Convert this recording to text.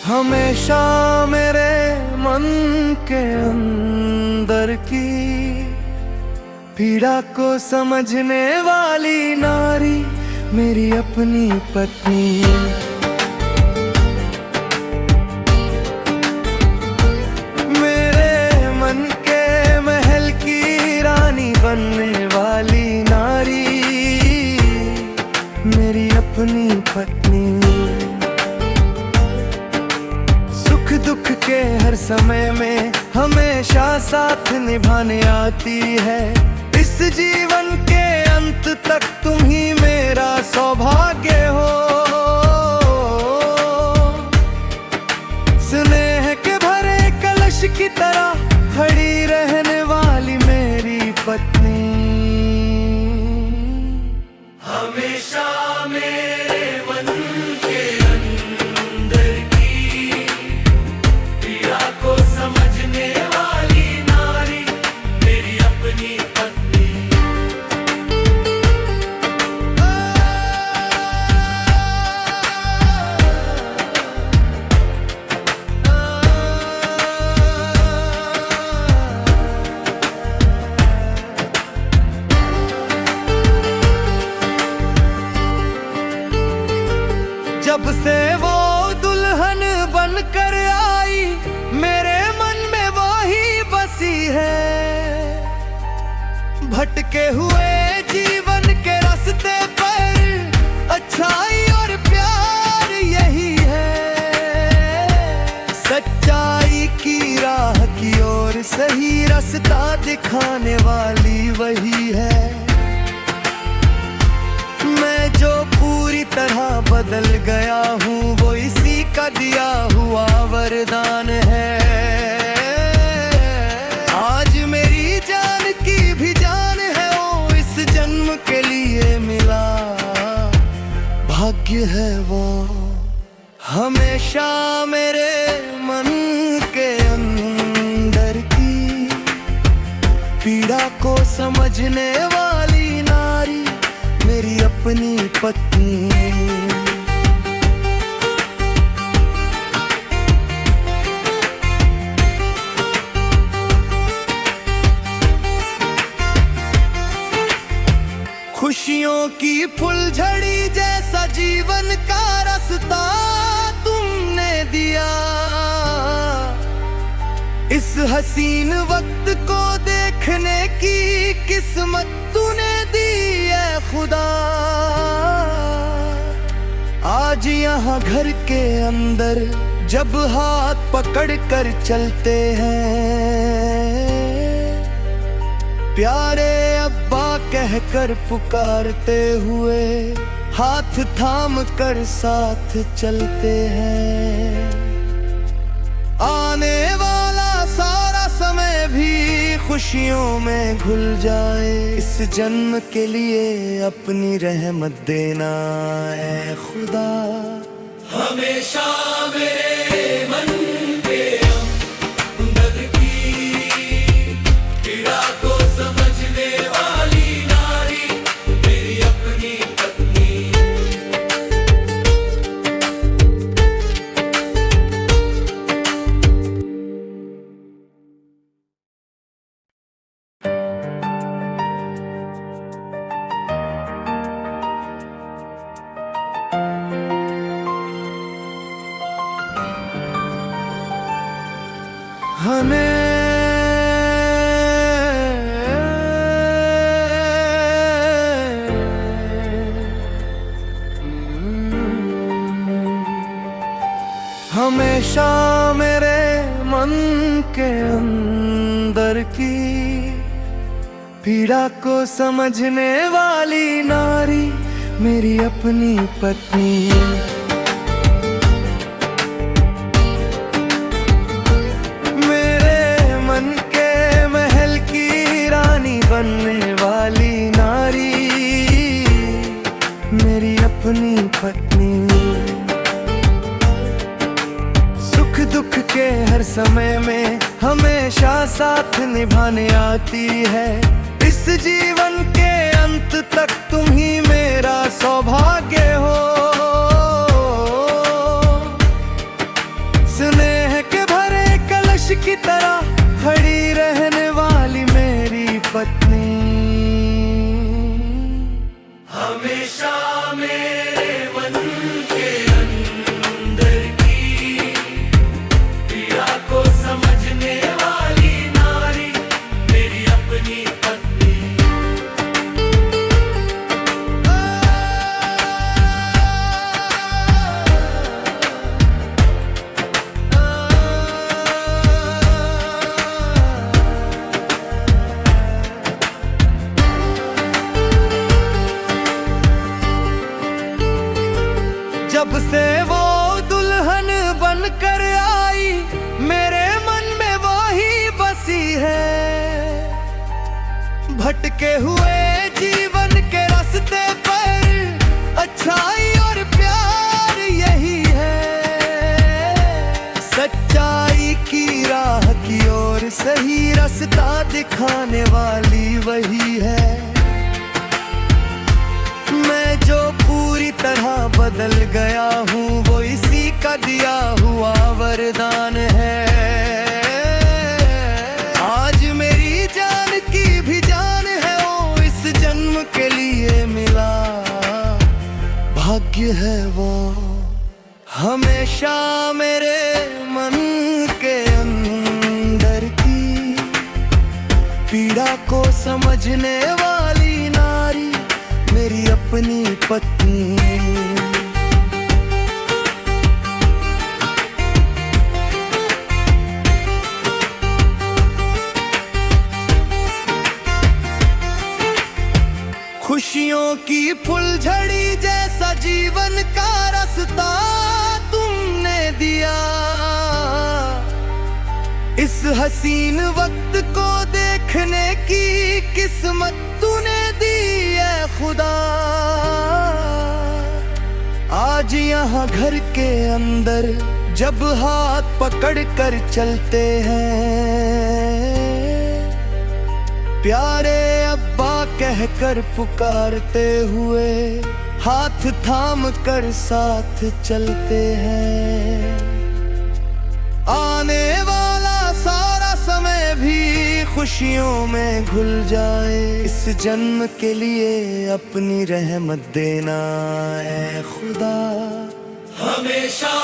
हमेशा मेरे मन के अंदर की पीड़ा को समझने वाली नारी मेरी अपनी पत्नी। मेरे मन के महल की रानी बनने वाली नारी मेरी अपनी पत्नी। सुख दुख के हर समय में हमेशा साथ निभाने आती है। इस जीवन के अंत तक तुम ही मेरा सौभाग्य हो। स्नेह के भरे कलश की तरह खड़ी रहने वाली मेरी पत्नी। हमेशा मेरे मन के अंदर की पीड़ा को समझने वाली नारी मेरी अपनी पत्नी। जब से वो दुल्हन बनकर आई मेरे मन में वो ही बसी है। भटके हुए जीवन के रास्ते पर अच्छाई और प्यार यही है। सच्चाई की राह की ओर सही रास्ता दिखाने वाली वही है। मैं जो पूरी तरह बदल गया हूँ वो इसी का दिया हुआ वरदान है। आज मेरी जान की भी जान है वो इस जन्म के लिए मिला भाग्य है वो। हमेशा मेरे मन के अंदर की पीड़ा को समझने वाली नारी मेरी अपनी पत्नी। खुशियों की फुलझड़ी जैसा जीवन का रास्ता तुमने दिया। इस हसीन वक्त को देखने की किस्मत तूने दी है खुदा। आज यहाँ घर के अंदर जब हाथ पकड़ कर चलते हैं प्यारे अब्बा कहकर पुकारते हुए हाथ थाम कर साथ चलते हैं। आने वाला सारा समय भी खुशियों में घुल जाए इस जन्म के लिए अपनी रहमत देना है खुदा। हमेशा मेरे मन के अंदर की पीड़ा को समझने वाली नारी मेरी अपनी पत्नी। हमेशा मेरे मन के अंदर की पीड़ा को समझने वाली नारी मेरी अपनी पत्नी। बनने वाली नारी मेरी अपनी पत्नी। सुख दुख के हर समय में हमें निभाने आती है। इस जीवन के अंत तक तुम ही मेरा सौभाग्य हो। स्नेह के भरे कलश की तरह खड़ी रहने वाली मेरी पत्नी, हमेशा मेरे मन के अंदर की पीड़ा को समझने वाली नारी, मेरी अपनी पत्नी। जब से वो दुल्हन बनकर आई, मेरे मन में वो ही बसी है। भटके हुए जीवन के रास्ते पर अच्छाई और प्यार यही है। सच्चाई की राह की ओर सही रास्ता दिखाने वाली वही है। मैं जो पूरी तरह बदल गया हूँ, वो इसी का दिया हुआ वरदान है। आज मेरी जान की भी जान है, वो इस जन्म के लिए मिला भाग्य है वो। हमेशा मेरे मन के अंदर की पीड़ा को समझने वाली नारी, मेरी अपनी पत्नी। खुशियों की फुलझड़ी जैसा जीवन का रास्ता तुमने दिया। इस हसीन वक्त को देखने की किस्मत तूने दी है खुदा। आज यहाँ घर के अंदर जब हाथ पकड़ कर चलते हैं, प्यारे अब्बा कहकर पुकारते हुए हाथ थाम कर साथ चलते हैं। आने वाला सारा समय भी खुशियों में घुल जाए, इस जन्म के लिए अपनी रहमत देना है खुदा। हमेशा